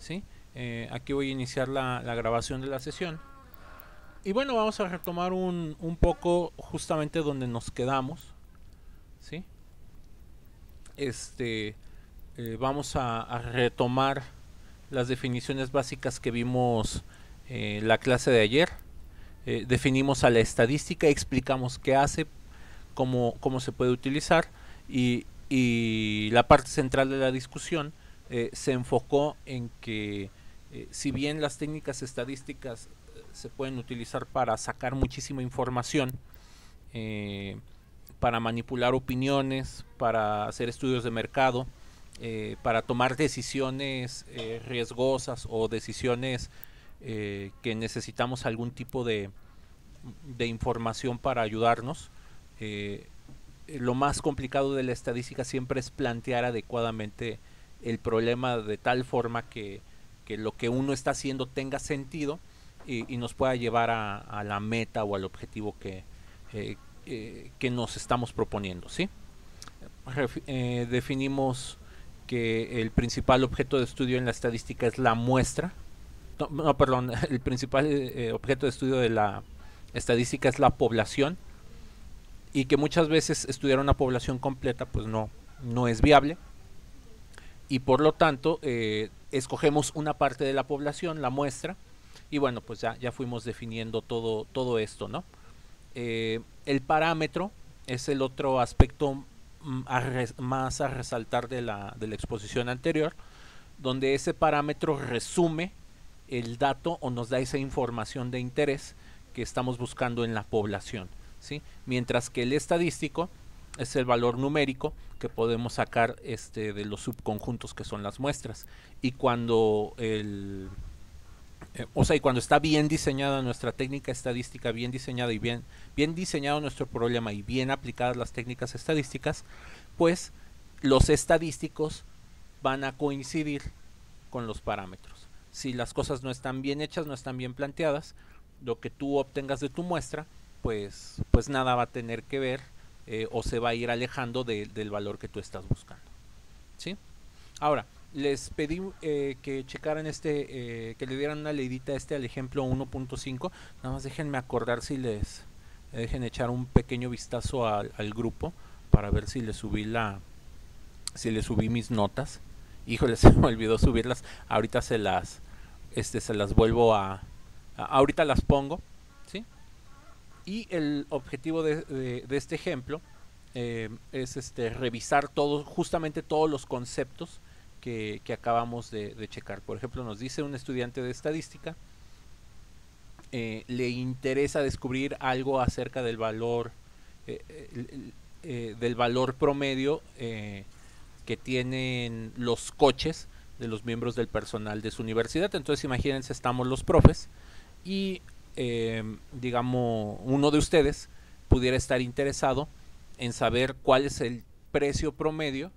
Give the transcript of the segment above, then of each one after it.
¿sí? Aquí voy a iniciar la grabación de la sesión. Y bueno, vamos a retomar un poco justamente donde nos quedamos, ¿sí? Este, Vamos a retomar las definiciones básicas que vimos la clase de ayer. Definimos a la estadística, explicamos qué hace, cómo se puede utilizar y la parte central de la discusión se enfocó en que si bien las técnicas estadísticas se pueden utilizar para sacar muchísima información, eh, para manipular opiniones, para hacer estudios de mercado, para tomar decisiones riesgosas o decisiones que necesitamos algún tipo de información para ayudarnos. Lo más complicado de la estadística siempre es plantear adecuadamente el problema de tal forma que lo que uno está haciendo tenga sentido y nos pueda llevar a la meta o al objetivo que nos estamos proponiendo, ¿sí? Definimos que el principal objeto de estudio en la estadística es la muestra. No, perdón, el principal objeto de estudio de la estadística es la población y que muchas veces estudiar una población completa pues no es viable y por lo tanto escogemos una parte de la población, la muestra, y bueno, pues ya fuimos definiendo todo esto, ¿no? El parámetro es el otro aspecto más a resaltar de la exposición anterior, donde ese parámetro resume el dato o nos da esa información de interés que estamos buscando en la población, ¿sí? Mientras que el estadístico es el valor numérico que podemos sacar de los subconjuntos que son las muestras. Y cuando y cuando está bien diseñada nuestra técnica estadística, bien diseñada y bien diseñado nuestro problema y bien aplicadas las técnicas estadísticas, pues los estadísticos van a coincidir con los parámetros. Si las cosas no están bien hechas, no están bien planteadas, lo que tú obtengas de tu muestra, pues nada va a tener que ver o se va a ir alejando del valor que tú estás buscando, ¿sí? Ahora, les pedí que checaran que le dieran una leidita al ejemplo 1.5. Nada más déjenme acordar si les dejen echar un pequeño vistazo al grupo para ver si le subí mis notas. Híjole, se me olvidó subirlas. Ahorita se las vuelvo ahorita las pongo, ¿sí? Y el objetivo de este ejemplo es revisar justamente todos los conceptos que acabamos de checar. Por ejemplo, nos dice un estudiante de estadística, le interesa descubrir algo acerca del valor promedio que tienen los coches de los miembros del personal de su universidad. Entonces imagínense, estamos los profes y digamos uno de ustedes pudiera estar interesado en saber cuál es el precio promedio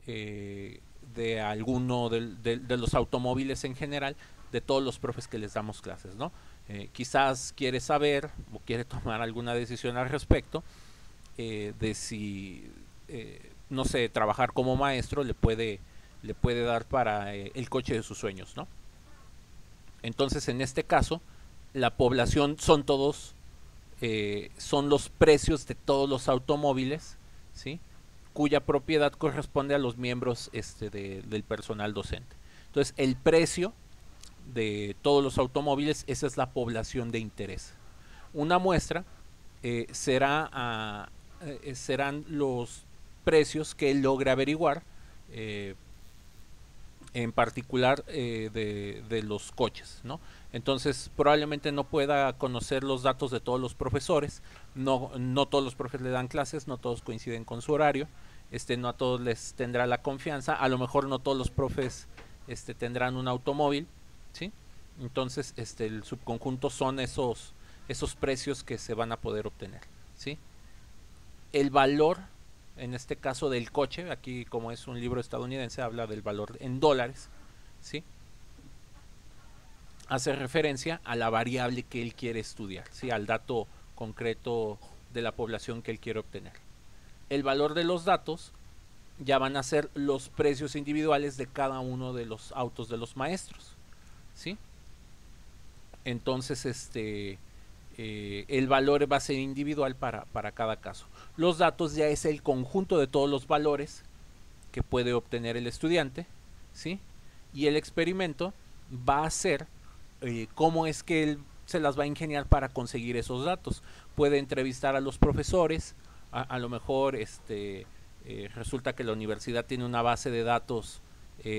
de alguno de los automóviles en general de todos los profes que les damos clases, ¿no? Quizás quiere saber o quiere tomar alguna decisión al respecto de si, no sé, trabajar como maestro le puede dar para el coche de sus sueños, ¿no? Entonces, en este caso, la población son los precios de todos los automóviles, ¿sí? Cuya propiedad corresponde a los miembros del personal docente. Entonces, el precio de todos los automóviles, esa es la población de interés. Una muestra serán los precios que él logre averiguar, en particular de los coches, ¿no? Entonces probablemente no pueda conocer los datos de todos los profesores, no todos los profes le dan clases, no todos coinciden con su horario, no a todos les tendrá la confianza, a lo mejor no todos los profes tendrán un automóvil, ¿sí? Entonces el subconjunto son esos precios que se van a poder obtener, ¿sí? El valor, en este caso del coche, aquí como es un libro estadounidense, habla del valor en dólares, ¿sí? Hace referencia a la variable que él quiere estudiar, ¿sí? Al dato concreto de la población que él quiere obtener. El valor de los datos ya van a ser los precios individuales de cada uno de los autos de los maestros, ¿sí? Entonces, el valor va a ser individual para cada caso. Los datos ya es el conjunto de todos los valores que puede obtener el estudiante, ¿sí? Y el experimento va a ser cómo es que él se las va a ingeniar para conseguir esos datos. Puede entrevistar a los profesores, a lo mejor resulta que la universidad tiene una base de datos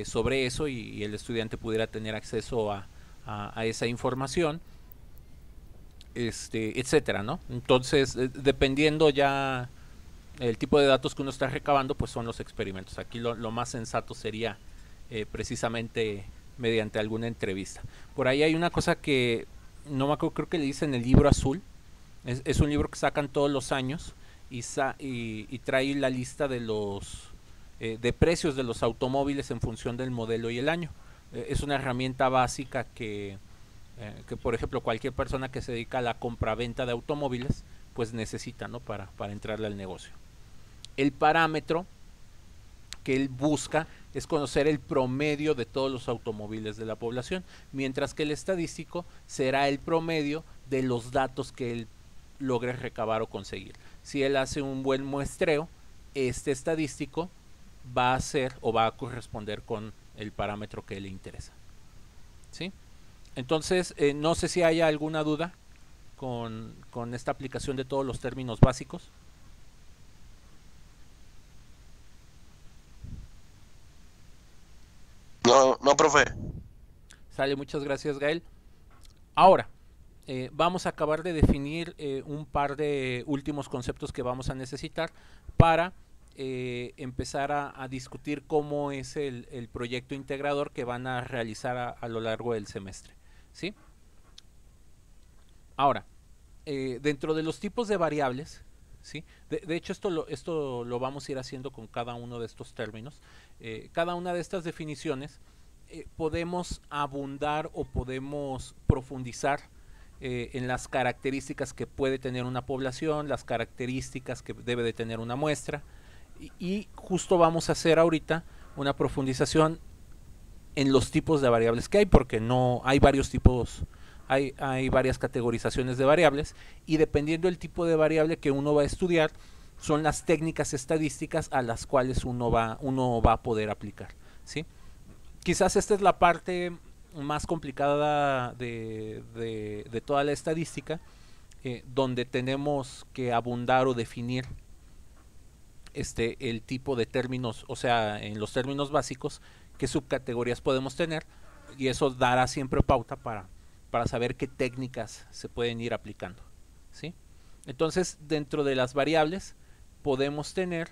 sobre eso y el estudiante pudiera tener acceso a esa información, etcétera, ¿no? Entonces, dependiendo ya el tipo de datos que uno está recabando, pues son los experimentos. Aquí lo más sensato sería precisamente mediante alguna entrevista. Por ahí hay una cosa que no me acuerdo, creo que le dice en el libro azul. Es un libro que sacan todos los años y trae la lista de los de precios de los automóviles en función del modelo y el año. Es una herramienta básica que, por ejemplo, cualquier persona que se dedica a la compra-venta de automóviles pues necesita, ¿no? para entrarle al negocio. El parámetro que él busca es conocer el promedio de todos los automóviles de la población, mientras que el estadístico será el promedio de los datos que él logre recabar o conseguir. Si él hace un buen muestreo, este estadístico va a ser o va a corresponder con el parámetro que le interesa, ¿sí? Entonces, no sé si haya alguna duda con esta aplicación de todos los términos básicos. No, no, profe. Sale, muchas gracias, Gael. Ahora, vamos a acabar de definir un par de últimos conceptos que vamos a necesitar para empezar a discutir cómo es el proyecto integrador que van a realizar a lo largo del semestre, ¿sí? Ahora, dentro de los tipos de variables, ¿sí? De hecho, esto lo vamos a ir haciendo con cada uno de estos términos. Cada una de estas definiciones podemos abundar o podemos profundizar en las características que puede tener una población, las características que debe de tener una muestra, y justo vamos a hacer ahorita una profundización en los tipos de variables que hay, porque no hay varios tipos, hay varias categorizaciones de variables, y dependiendo del tipo de variable que uno va a estudiar, son las técnicas estadísticas a las cuales uno va a poder aplicar, ¿sí? Quizás esta es la parte más complicada de toda la estadística, donde tenemos que abundar o definir el tipo de términos, o sea, en los términos básicos, qué subcategorías podemos tener, y eso dará siempre pauta para saber qué técnicas se pueden ir aplicando, ¿sí? Entonces, dentro de las variables podemos tener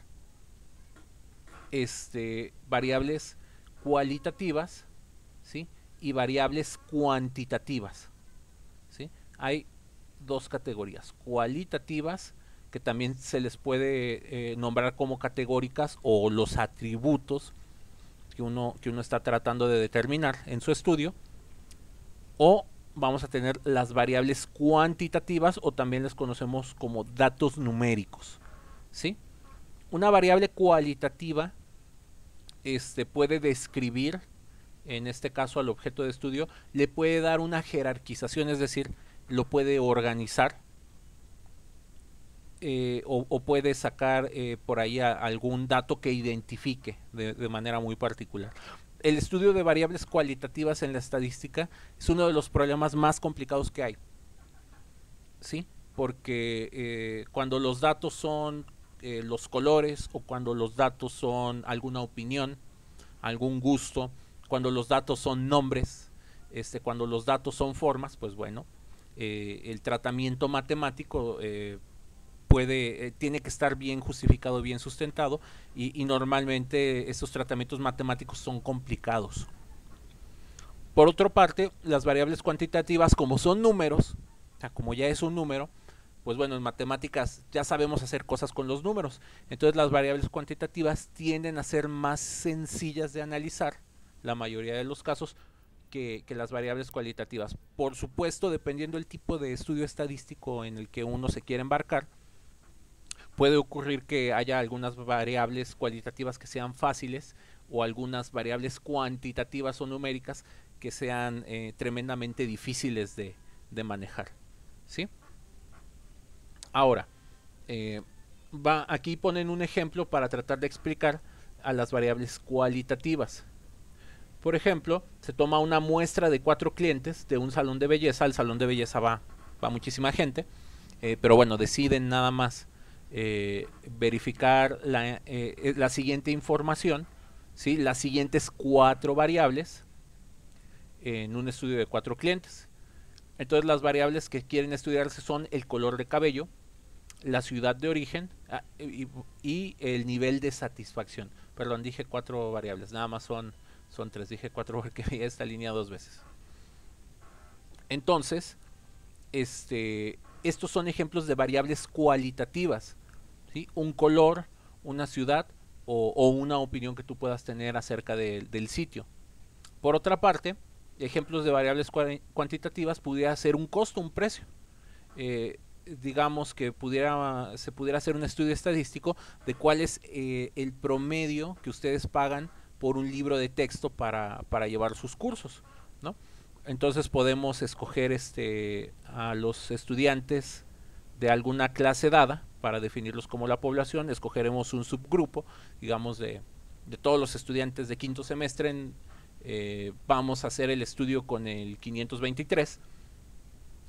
variables cualitativas, ¿sí? Y variables cuantitativas, ¿sí? Hay dos categorías, cualitativas, que también se les puede nombrar como categóricas, o los atributos que uno está tratando de determinar en su estudio, o vamos a tener las variables cuantitativas, o también les conocemos como datos numéricos, ¿sí? Una variable cualitativa puede describir, en este caso al objeto de estudio, le puede dar una jerarquización, es decir, lo puede organizar, o puede sacar por ahí algún dato que identifique de manera muy particular. El estudio de variables cualitativas en la estadística es uno de los problemas más complicados que hay, ¿sí? Porque cuando los datos son los colores, o cuando los datos son alguna opinión, algún gusto, cuando los datos son nombres, cuando los datos son formas, pues bueno, el tratamiento matemático tiene que estar bien justificado, bien sustentado, y normalmente estos tratamientos matemáticos son complicados. Por otra parte, las variables cuantitativas, como son números, o sea, como ya es un número, pues bueno, en matemáticas ya sabemos hacer cosas con los números. Entonces las variables cuantitativas tienden a ser más sencillas de analizar, la mayoría de los casos, que las variables cualitativas. Por supuesto, dependiendo del tipo de estudio estadístico en el que uno se quiere embarcar, puede ocurrir que haya algunas variables cualitativas que sean fáciles o algunas variables cuantitativas o numéricas que sean tremendamente difíciles de manejar, ¿sí? Ahora, aquí ponen un ejemplo para tratar de explicar a las variables cualitativas. Por ejemplo, se toma una muestra de 4 clientes de un salón de belleza. Al salón de belleza va muchísima gente, pero bueno, deciden nada más verificar la siguiente información, ¿sí? Las siguientes 4 variables en un estudio de 4 clientes. Entonces las variables que quieren estudiarse son el color de cabello, la ciudad de origen y el nivel de satisfacción. Perdón, dije 4 variables, nada más son 3, dije 4 porque vi esta línea 2 veces. Entonces, estos son ejemplos de variables cualitativas, ¿sí? Un color, una ciudad o una opinión que tú puedas tener acerca del sitio. Por otra parte, ejemplos de variables cuantitativas pudiera ser un costo, un precio. Digamos que se pudiera hacer un estudio estadístico de cuál es el promedio que ustedes pagan por un libro de texto para llevar sus cursos, ¿no? Entonces podemos escoger a los estudiantes de alguna clase dada para definirlos como la población. Escogeremos un subgrupo, digamos de todos los estudiantes de quinto semestre. Vamos a hacer el estudio con el 523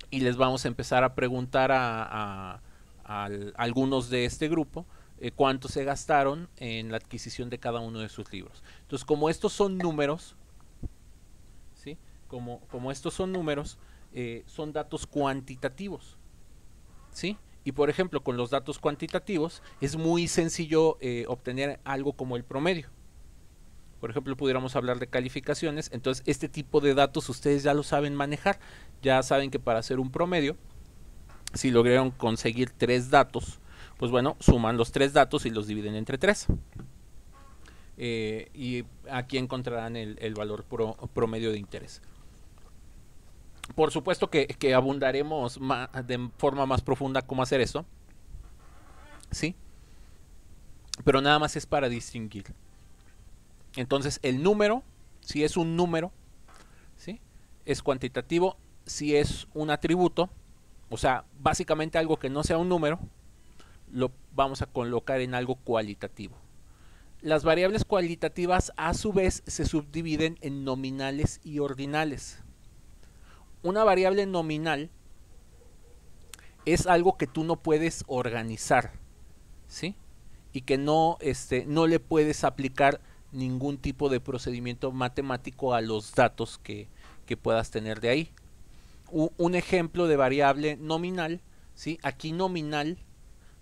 y les vamos a empezar a preguntar a algunos de este grupo cuánto se gastaron en la adquisición de cada uno de sus libros. Entonces, como estos son números, ¿sí? Como estos son números, son datos cuantitativos, ¿sí? Y por ejemplo, con los datos cuantitativos es muy sencillo obtener algo como el promedio. Por ejemplo, pudiéramos hablar de calificaciones. Entonces, este tipo de datos ustedes ya lo saben manejar. Ya saben que para hacer un promedio, si lograron conseguir 3 datos, pues bueno, suman los 3 datos y los dividen entre 3. Y aquí encontrarán el valor promedio de interés. Por supuesto que abundaremos de forma más profunda cómo hacer eso, ¿sí? Pero nada más es para distinguir. Entonces, el número, si es un número, ¿sí? Es cuantitativo. Si es un atributo, o sea, básicamente algo que no sea un número, lo vamos a colocar en algo cualitativo. Las variables cualitativas a su vez se subdividen en nominales y ordinales. Una variable nominal es algo que tú no puedes organizar, ¿sí? Y que no le puedes aplicar ningún tipo de procedimiento matemático a los datos que puedas tener de ahí. Un ejemplo de variable nominal, ¿sí? Aquí nominal,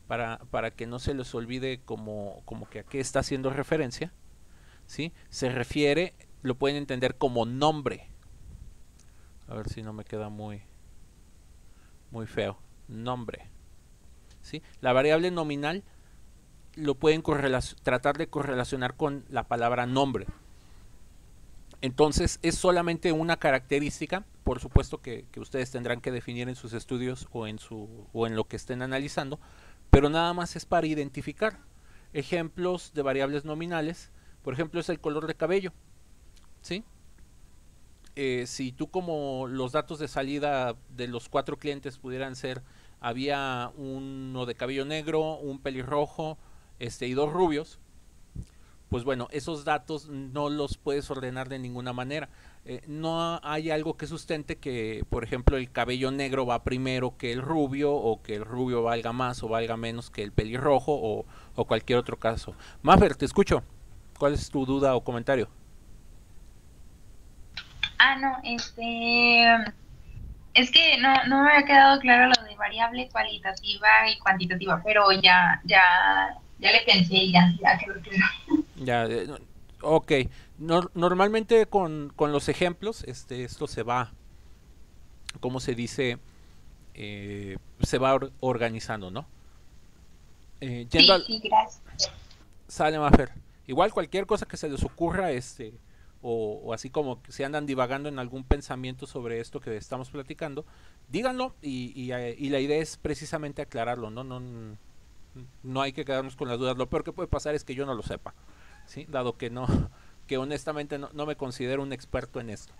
para que no se les olvide como que a qué está haciendo referencia, ¿sí? Se refiere, lo pueden entender como nombre. A ver si no me queda muy feo. Nombre, ¿sí? La variable nominal lo pueden tratar de correlacionar con la palabra nombre. Entonces es solamente una característica, por supuesto que ustedes tendrán que definir en sus estudios o en lo que estén analizando, pero nada más es para identificar. Ejemplos de variables nominales, por ejemplo, es el color de cabello, ¿sí? Si tú, como los datos de salida de los 4 clientes pudieran ser, había uno de cabello negro, un pelirrojo, y 2 rubios, pues bueno, esos datos no los puedes ordenar de ninguna manera. No hay algo que sustente que, por ejemplo, el cabello negro va primero que el rubio, o que el rubio valga más o valga menos que el pelirrojo, o cualquier otro caso. Maffer, te escucho. ¿Cuál es tu duda o comentario? No, es que no me había quedado claro lo de variable cualitativa y cuantitativa, pero ya le pensé y ya quedó claro. Ya, ok. Normalmente con los ejemplos, esto se va, ¿cómo se dice? Se va organizando, ¿no? Yendo Sí, al... sí, gracias. Sale, Mafer. Igual cualquier cosa que se les ocurra, o así como que se andan divagando en algún pensamiento sobre esto que estamos platicando, díganlo y la idea es precisamente aclararlo, ¿no? No hay que quedarnos con las dudas. Lo peor que puede pasar es que yo no lo sepa, ¿sí? Dado que no, que honestamente no me considero un experto en esto.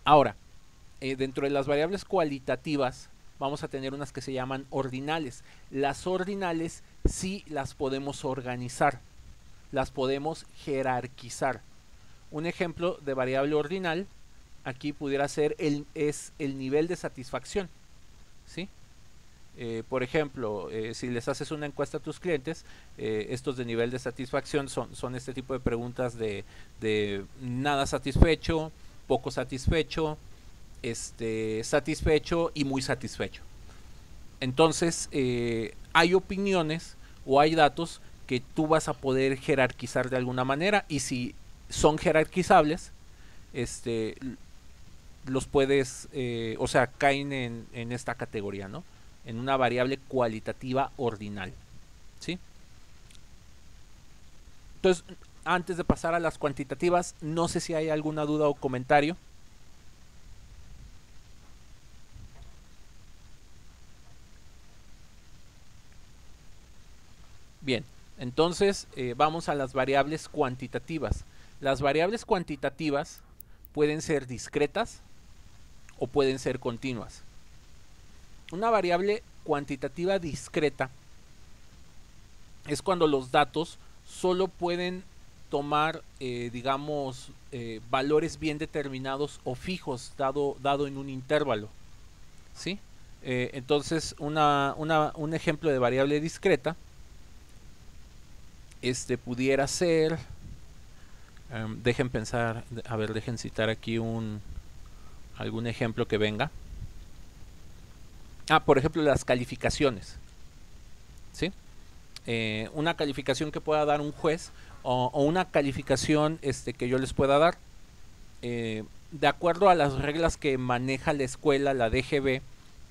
Ahora, dentro de las variables cualitativas vamos a tener unas que se llaman ordinales. Las ordinales sí las podemos organizar, las podemos jerarquizar. Un ejemplo de variable ordinal aquí pudiera ser el nivel de satisfacción, ¿sí? Por ejemplo, si les haces una encuesta a tus clientes, estos de nivel de satisfacción son este tipo de preguntas de nada satisfecho, poco satisfecho, satisfecho y muy satisfecho. Entonces, hay opiniones o hay datos que tú vas a poder jerarquizar de alguna manera, y si son jerarquizables, los puedes, o sea, caen en esta categoría, ¿no? En una variable cualitativa ordinal, ¿sí? Entonces, antes de pasar a las cuantitativas, no sé si hay alguna duda o comentario. Bien, entonces vamos a las variables cuantitativas. Las variables cuantitativas pueden ser discretas o pueden ser continuas. Una variable cuantitativa discreta es cuando los datos solo pueden tomar, digamos, valores bien determinados o fijos dado en un intervalo, ¿sí? Entonces, un ejemplo de variable discreta pudiera ser, dejen pensar, a ver, dejen citar aquí algún ejemplo que venga. Por ejemplo, las calificaciones, ¿sí? Una calificación que pueda dar un juez o una calificación que yo les pueda dar, de acuerdo a las reglas que maneja la escuela, la DGB,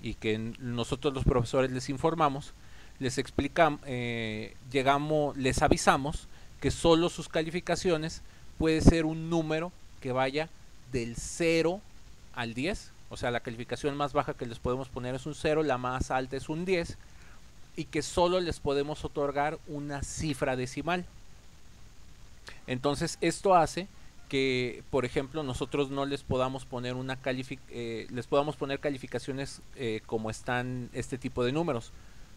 y que nosotros los profesores les informamos, les explicamos, les avisamos que solo sus calificaciones puede ser un número que vaya del 0 al 10. O sea, la calificación más baja que les podemos poner es un 0, la más alta es un 10, y que solo les podemos otorgar una cifra decimal. Entonces, esto hace que, por ejemplo, nosotros no les podamos poner les podamos poner calificaciones como están este tipo de números,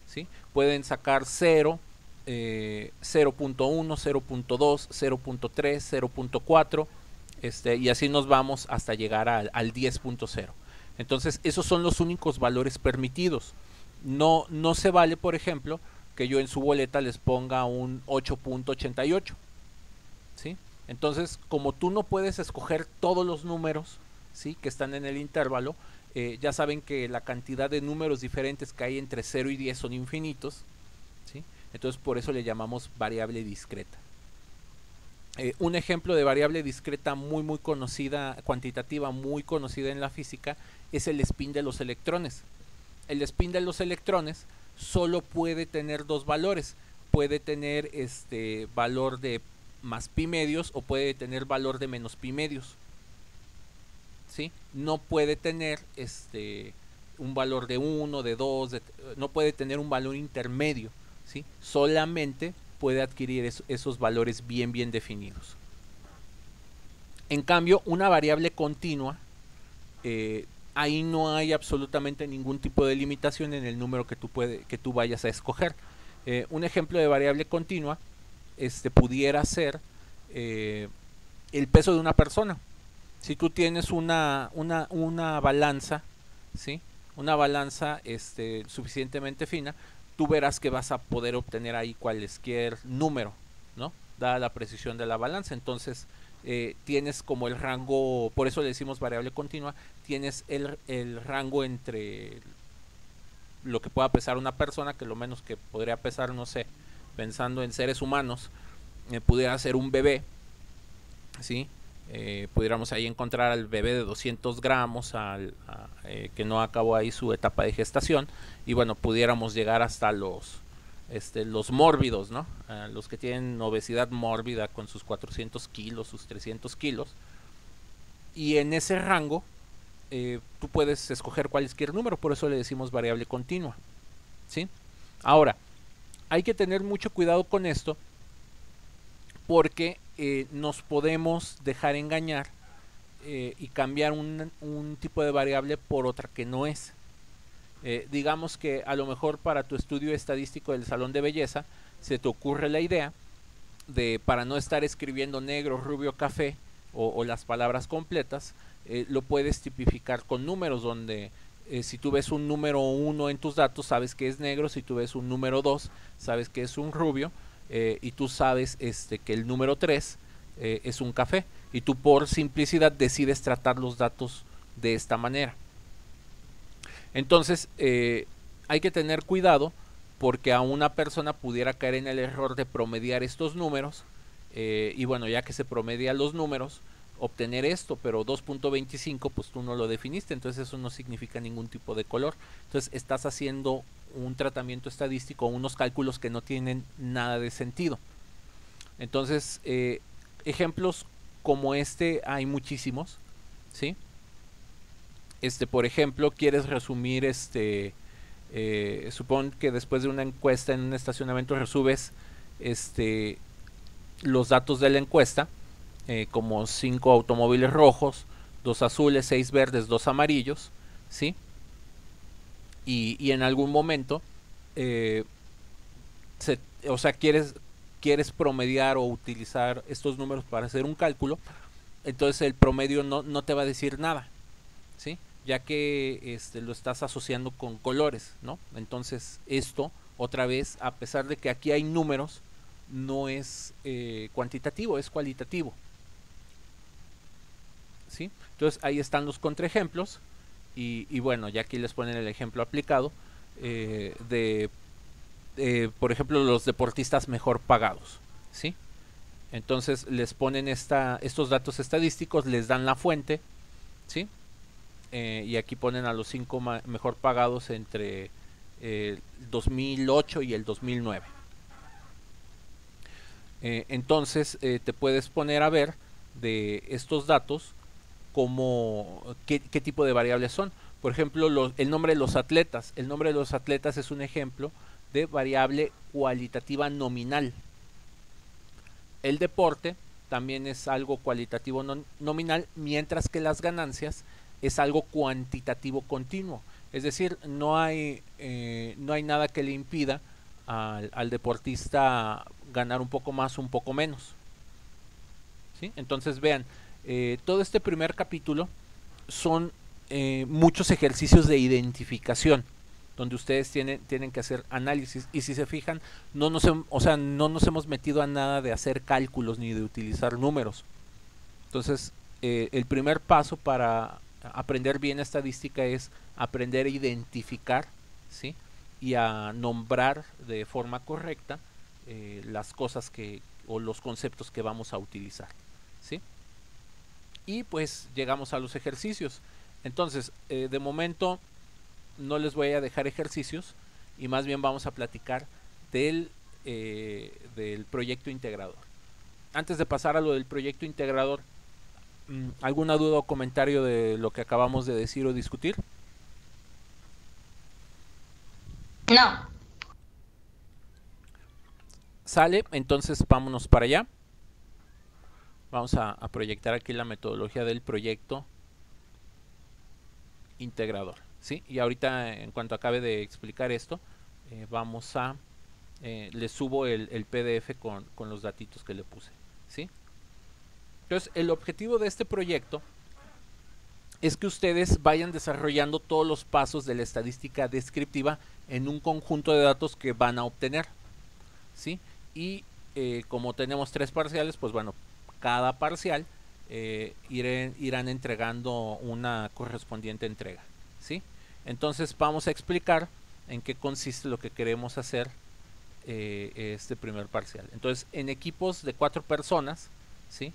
¿sí? Pueden sacar 0, 0.1, 0.2, 0.3, 0.4, y así nos vamos hasta llegar al 10.0. Entonces, esos son los únicos valores permitidos. No se vale, por ejemplo, que yo en su boleta les ponga un 8.88, ¿sí? Entonces, como tú no puedes escoger todos los números, ¿sí?, que están en el intervalo, ya saben que la cantidad de números diferentes que hay entre 0 y 10 son infinitos, ¿sí? Entonces, por eso le llamamos variable discreta. Un ejemplo de variable discreta muy conocida, cuantitativa muy conocida en la física, es el spin de los electrones. El spin de los electrones solo puede tener dos valores. Puede tener valor de más pi medios o puede tener valor de menos pi medios, ¿sí? No puede tener un valor de 1, de 2, no puede tener un valor intermedio, ¿sí? Solamente puede adquirir esos valores bien definidos. En cambio, una variable continua, ahí no hay absolutamente ningún tipo de limitación en el número que tú vayas a escoger. Un ejemplo de variable continua pudiera ser el peso de una persona. Si tú tienes una balanza, ¿sí?, una balanza suficientemente fina, tú verás que vas a poder obtener ahí cualquier número, ¿no?, dada la precisión de la balanza. Entonces, tienes como el rango, por eso le decimos variable continua, tienes el rango entre lo que pueda pesar una persona, que lo menos que podría pesar, no sé, pensando en seres humanos, pudiera ser un bebé, ¿sí? Pudiéramos ahí encontrar al bebé de 200 gramos que no acabó ahí su etapa de gestación, y bueno, pudiéramos llegar hasta los mórbidos, ¿no? Los que tienen obesidad mórbida con sus 400 kilos, sus 300 kilos, y en ese rango tú puedes escoger cualquier número, por eso le decimos variable continua, ¿sí? Ahora, hay que tener mucho cuidado con esto porque nos podemos dejar engañar y cambiar un tipo de variable por otra que no es. Digamos que a lo mejor para tu estudio estadístico del salón de belleza se te ocurre la idea de, para no estar escribiendo negro, rubio, café o las palabras completas, lo puedes tipificar con números, donde si tú ves un número 1 en tus datos, sabes que es negro. Si tú ves un número 2, sabes que es un rubio. Y tú sabes que el número 3 es un café. Y tú, por simplicidad, decides tratar los datos de esta manera. Entonces, hay que tener cuidado porque a una persona pudiera caer en el error de promediar estos números. Y bueno, ya que se promedia los números, obtener esto, pero 2.25 pues tú no lo definiste, entonces eso no significa ningún tipo de color. Entonces estás haciendo un tratamiento estadístico, unos cálculos que no tienen nada de sentido. Entonces, ejemplos como este hay muchísimos, ¿sí? Por ejemplo, quieres resumir supón que después de una encuesta en un estacionamiento resubes los datos de la encuesta, como 5 automóviles rojos, 2 azules, 6 verdes, 2 amarillos, ¿sí? Y en algún momento, o sea, quieres promediar o utilizar estos números para hacer un cálculo, entonces el promedio no te va a decir nada, ¿sí? Ya que lo estás asociando con colores, ¿no? Entonces esto, otra vez, a pesar de que aquí hay números, no es cuantitativo, es cualitativo, ¿sí? Entonces ahí están los contraejemplos y bueno, ya aquí les ponen el ejemplo aplicado por ejemplo, los deportistas mejor pagados, ¿sí? Entonces les ponen estos datos estadísticos, les dan la fuente, ¿sí? Y aquí ponen a los 5 mejor pagados entre el 2008 y el 2009. Entonces te puedes poner a ver de estos datos qué tipo de variables son. Por ejemplo, el nombre de los atletas. El nombre de los atletas es un ejemplo de variable cualitativa nominal. El deporte también es algo cualitativo nominal, mientras que las ganancias es algo cuantitativo continuo. Es decir, no hay nada que le impida al deportista ganar un poco más o un poco menos, ¿sí? Entonces vean, todo este primer capítulo son muchos ejercicios de identificación donde ustedes tienen que hacer análisis, y si se fijan, no nos hemos metido a nada de hacer cálculos ni de utilizar números. Entonces el primer paso para aprender bien estadística es aprender a identificar, ¿sí? Y a nombrar de forma correcta las cosas o los conceptos que vamos a utilizar, ¿sí? Y pues llegamos a los ejercicios. Entonces, de momento no les voy a dejar ejercicios y más bien vamos a platicar del proyecto integrador. Antes de pasar a lo del proyecto integrador, ¿alguna duda o comentario de lo que acabamos de decir o discutir? No. Sale, entonces vámonos para allá. Vamos a proyectar aquí la metodología del proyecto integrador, ¿sí? Y ahorita, en cuanto acabe de explicar esto, vamos a le subo el PDF con los datitos que le puse, ¿sí? Entonces, el objetivo de este proyecto es que ustedes vayan desarrollando todos los pasos de la estadística descriptiva en un conjunto de datos que van a obtener, ¿sí? Y como tenemos 3 parciales, pues bueno, cada parcial irán entregando una correspondiente entrega, ¿sí? Entonces vamos a explicar en qué consiste lo que queremos hacer este primer parcial. Entonces, en equipos de 4 personas, ¿sí?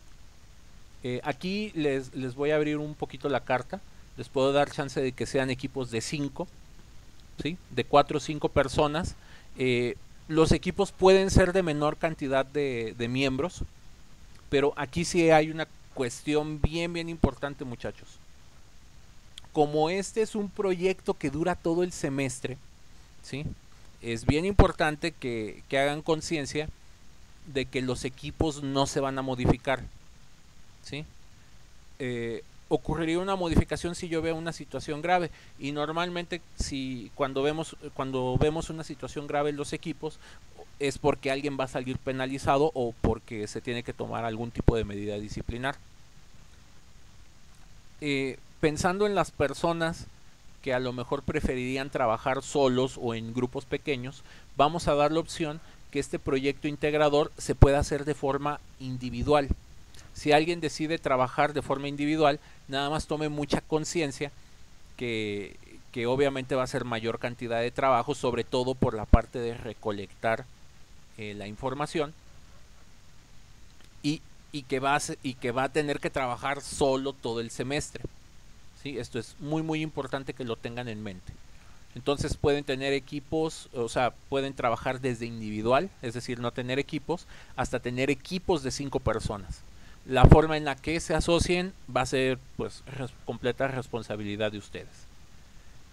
Aquí les voy a abrir un poquito la carta. Les puedo dar chance de que sean equipos de 5, ¿sí? De 4 o 5 personas. Los equipos pueden ser de menor cantidad de miembros, pero aquí sí hay una cuestión bien importante, muchachos. Como este es un proyecto que dura todo el semestre, ¿sí? es bien importante que hagan conciencia de que los equipos no se van a modificar, ¿sí? Ocurriría una modificación si yo veo una situación grave, y normalmente si cuando vemos una situación grave en los equipos es porque alguien va a salir penalizado o porque se tiene que tomar algún tipo de medida disciplinar. Pensando en las personas que a lo mejor preferirían trabajar solos o en grupos pequeños, vamos a dar la opción que este proyecto integrador se pueda hacer de forma individual. Si alguien decide trabajar de forma individual, nada más tome mucha conciencia que obviamente va a ser mayor cantidad de trabajo, sobre todo por la parte de recolectar la información, y que va a tener que trabajar solo todo el semestre. ¿Sí? Esto es muy muy importante que lo tengan en mente. Entonces pueden tener equipos, o sea, pueden trabajar desde individual, es decir, no tener equipos, hasta tener equipos de 5 personas. La forma en la que se asocien va a ser pues completa responsabilidad de ustedes.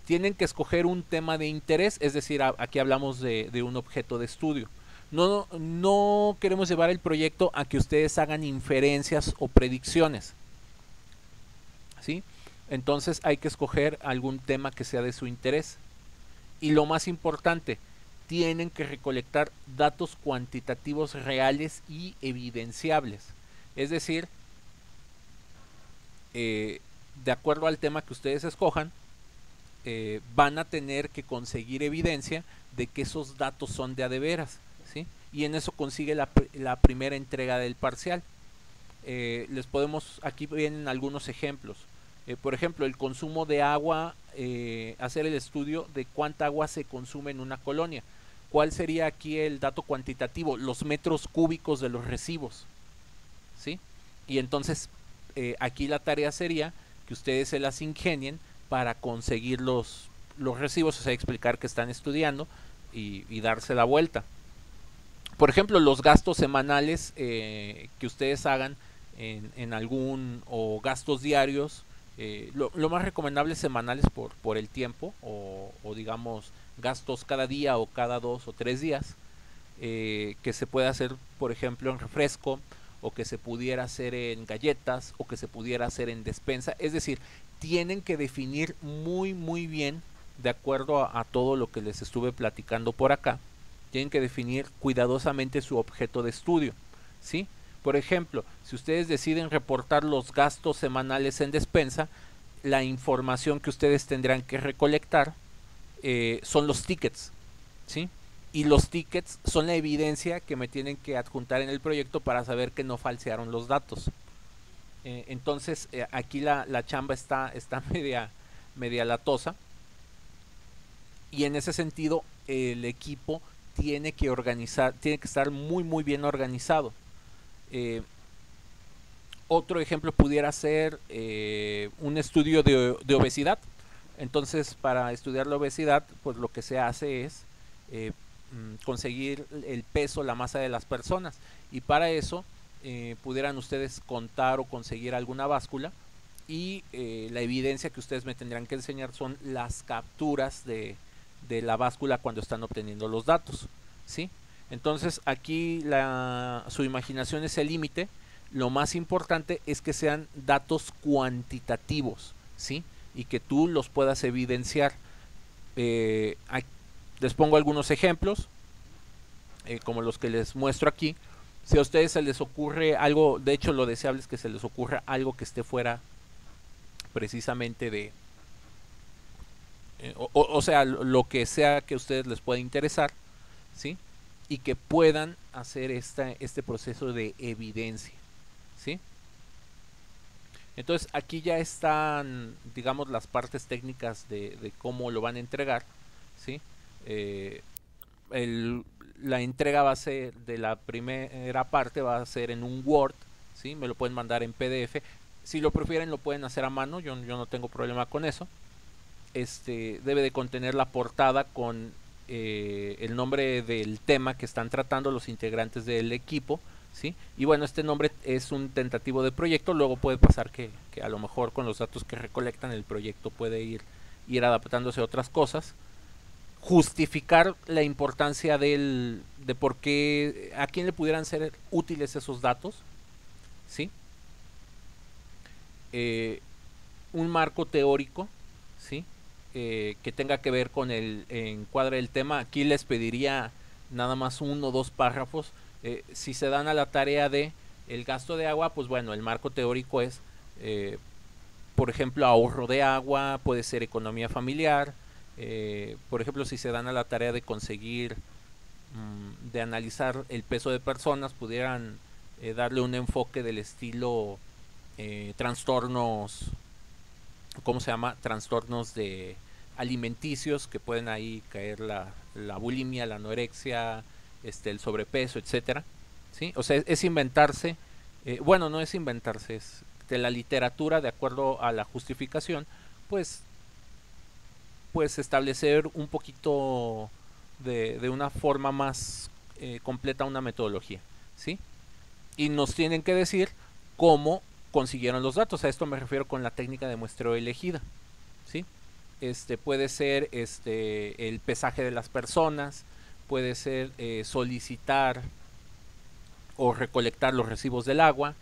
Tienen que escoger un tema de interés, es decir, aquí hablamos de un objeto de estudio. No queremos llevar el proyecto a que ustedes hagan inferencias o predicciones, ¿sí? Entonces hay que escoger algún tema que sea de su interés. Y lo más importante, tienen que recolectar datos cuantitativos reales y evidenciables. Es decir, de acuerdo al tema que ustedes escojan, van a tener que conseguir evidencia de que esos datos son de a de veras, ¿sí? Y en eso consigue la primera entrega del parcial. Aquí vienen algunos ejemplos. Por ejemplo, el consumo de agua, hacer el estudio de cuánta agua se consume en una colonia. ¿Cuál sería aquí el dato cuantitativo? Los metros cúbicos de los residuos, ¿sí? Y entonces aquí la tarea sería que ustedes se las ingenien para conseguir los residuos, o sea, explicar que están estudiando y darse la vuelta. Por ejemplo, los gastos semanales que ustedes hagan en algún, o gastos diarios, lo más recomendable es semanales por el tiempo, o digamos gastos cada día o cada 2 o 3 días, que se puede hacer, por ejemplo, en refresco, o que se pudiera hacer en galletas, o que se pudiera hacer en despensa. Es decir, tienen que definir muy muy bien, de acuerdo a todo lo que les estuve platicando por acá, tienen que definir cuidadosamente su objeto de estudio, ¿sí? Por ejemplo, si ustedes deciden reportar los gastos semanales en despensa, la información que ustedes tendrán que recolectar son los tickets, ¿sí? Y los tickets son la evidencia que me tienen que adjuntar en el proyecto para saber que no falsearon los datos. Entonces, aquí la chamba está media latosa, y en ese sentido el equipo tiene que estar muy muy bien organizado. Otro ejemplo pudiera ser un estudio de obesidad. Entonces, para estudiar la obesidad, pues lo que se hace es conseguir el peso, la masa de las personas, y para eso pudieran ustedes contar o conseguir alguna báscula, y la evidencia que ustedes me tendrán que enseñar son las capturas de la báscula cuando están obteniendo los datos, ¿sí? Entonces aquí su imaginación es el límite. Lo más importante es que sean datos cuantitativos, ¿sí? Y que tú los puedas evidenciar. Les pongo algunos ejemplos, como los que les muestro aquí. Si a ustedes se les ocurre algo, de hecho lo deseable es que se les ocurra algo que esté fuera precisamente de... o sea, lo que sea que a ustedes les pueda interesar, ¿sí? Y que puedan hacer este proceso de evidencia, ¿sí? Entonces aquí ya están, digamos, las partes técnicas de cómo lo van a entregar, ¿sí? La entrega va a ser, de la primera parte va a ser en un Word, ¿sí? Me lo pueden mandar en PDF. Si lo prefieren lo pueden hacer a mano, yo no tengo problema con eso. Debe de contener la portada con el nombre del tema que están tratando los integrantes del equipo, ¿sí? Y bueno, este nombre es un tentativo de proyecto. Luego puede pasar que a lo mejor con los datos que recolectan el proyecto puede ir adaptándose a otras cosas. justificar la importancia de por qué, a quién le pudieran ser útiles esos datos, ¿sí? Un marco teórico, ¿sí? Que tenga que ver con el encuadre del tema. Aquí les pediría nada más 1 o 2 párrafos. Si se dan a la tarea de el gasto de agua, pues bueno, el marco teórico es, por ejemplo, ahorro de agua, puede ser economía familiar. Por ejemplo, si se dan a la tarea de conseguir, de analizar el peso de personas, pudieran darle un enfoque del estilo trastornos, ¿cómo se llama? Trastornos de alimenticios, que pueden ahí caer la bulimia, la anorexia, el sobrepeso, etcétera, ¿sí? O sea, es inventarse, bueno, no es inventarse, es de la literatura, de acuerdo a la justificación, pues establecer un poquito de una forma más completa una metodología, ¿sí? Y nos tienen que decir cómo consiguieron los datos. A esto me refiero con la técnica de muestreo elegida, ¿sí? Puede ser el pesaje de las personas, puede ser solicitar o recolectar los recibos del agua.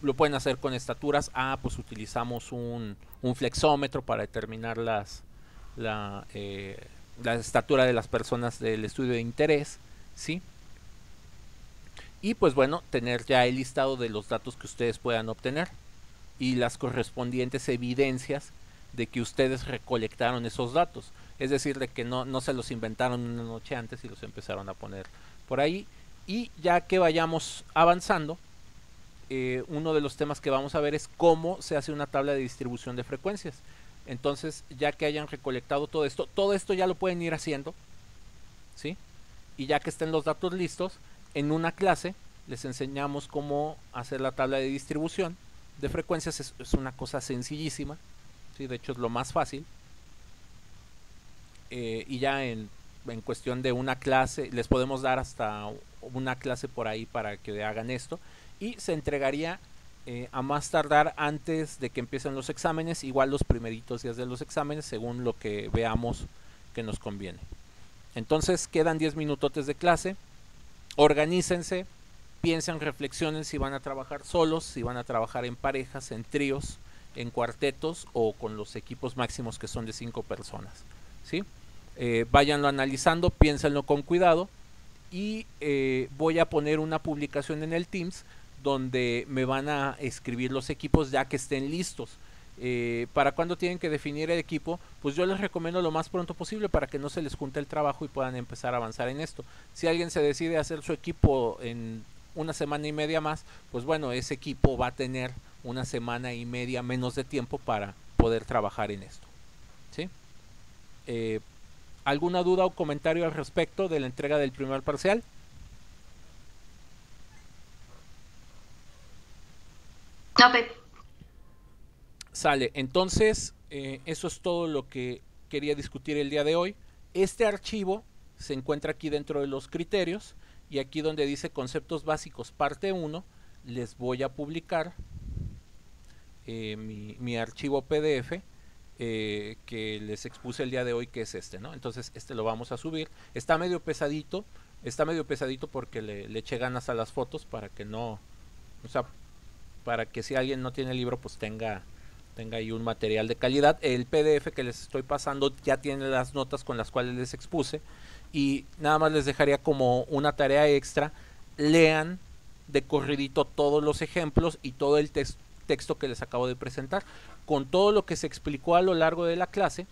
Lo pueden hacer con estaturas. Pues utilizamos un flexómetro para determinar la estatura de las personas del estudio de interés, ¿sí? Y pues bueno, tener ya el listado de los datos que ustedes puedan obtener y las correspondientes evidencias de que ustedes recolectaron esos datos. Es decir, de que no se los inventaron una noche antes y los empezaron a poner por ahí. Y ya que vayamos avanzando, uno de los temas que vamos a ver es cómo se hace una tabla de distribución de frecuencias. Entonces, ya que hayan recolectado todo esto ya lo pueden ir haciendo, ¿sí? Y ya que estén los datos listos, en una clase les enseñamos cómo hacer la tabla de distribución de frecuencias. Es una cosa sencillísima, ¿sí? De hecho es lo más fácil. Y ya en cuestión de una clase, les podemos dar hasta una clase por ahí para que hagan esto. Y se entregaría a más tardar antes de que empiecen los exámenes, igual los primeritos días de los exámenes, según lo que veamos que nos conviene. Entonces quedan 10 minutotes de clase. Organícense, piensen, reflexionen si van a trabajar solos, si van a trabajar en parejas, en tríos, en cuartetos o con los equipos máximos que son de 5 personas, ¿sí? Váyanlo analizando, piénsenlo con cuidado y voy a poner una publicación en el Teams donde me van a escribir los equipos ya que estén listos. Para cuando tienen que definir el equipo, pues yo les recomiendo lo más pronto posible para que no se les junte el trabajo y puedan empezar a avanzar en esto. Si alguien se decide hacer su equipo en 1 semana y media más, pues bueno, ese equipo va a tener 1 semana y media menos de tiempo para poder trabajar en esto, ¿sí? ¿Alguna duda o comentario al respecto de la entrega del primer parcial? No, Pep. Sale, entonces eso es todo lo que quería discutir el día de hoy. Este archivo se encuentra aquí dentro de los criterios y aquí donde dice conceptos básicos parte 1 les voy a publicar mi archivo PDF que les expuse el día de hoy, que es ¿no? Entonces lo vamos a subir. Está medio pesadito porque le eché ganas a las fotos para que no, o sea, para que si alguien no tiene el libro pues tenga ahí un material de calidad. El PDF que les estoy pasando ya tiene las notas con las cuales les expuse y nada más les dejaría como una tarea extra: lean de corridito todos los ejemplos y todo el texto que les acabo de presentar con todo lo que se explicó a lo largo de la clase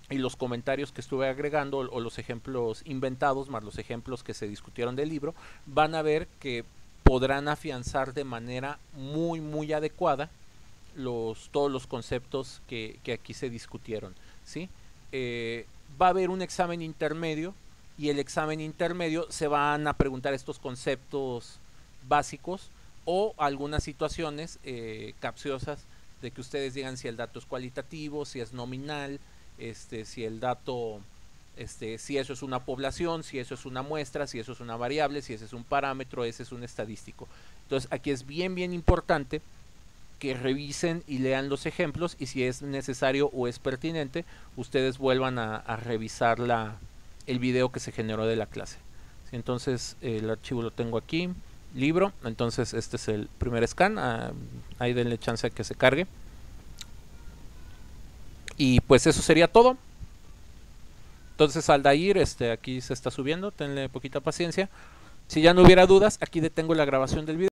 y los comentarios que estuve agregando o los ejemplos inventados más los ejemplos que se discutieron del libro. Van a ver que podrán afianzar de manera muy muy adecuada todos los conceptos que aquí se discutieron, ¿sí? Va a haber un examen intermedio y el examen intermedio se van a preguntar estos conceptos básicos o algunas situaciones capciosas de que ustedes digan si el dato es cualitativo, si es nominal, si el dato, si eso es una población, si eso es una muestra, si eso es una variable, si ese es un parámetro, ese es un estadístico. Entonces aquí es bien bien importante que revisen y lean los ejemplos, y si es necesario o es pertinente, ustedes vuelvan a revisar el video que se generó de la clase. ¿Sí? Entonces el archivo lo tengo aquí, libro, entonces este es el primer scan, ahí denle chance a que se cargue. Y pues eso sería todo. Entonces Aldair, aquí se está subiendo, tenle poquita paciencia. Si ya no hubiera dudas, aquí detengo la grabación del video.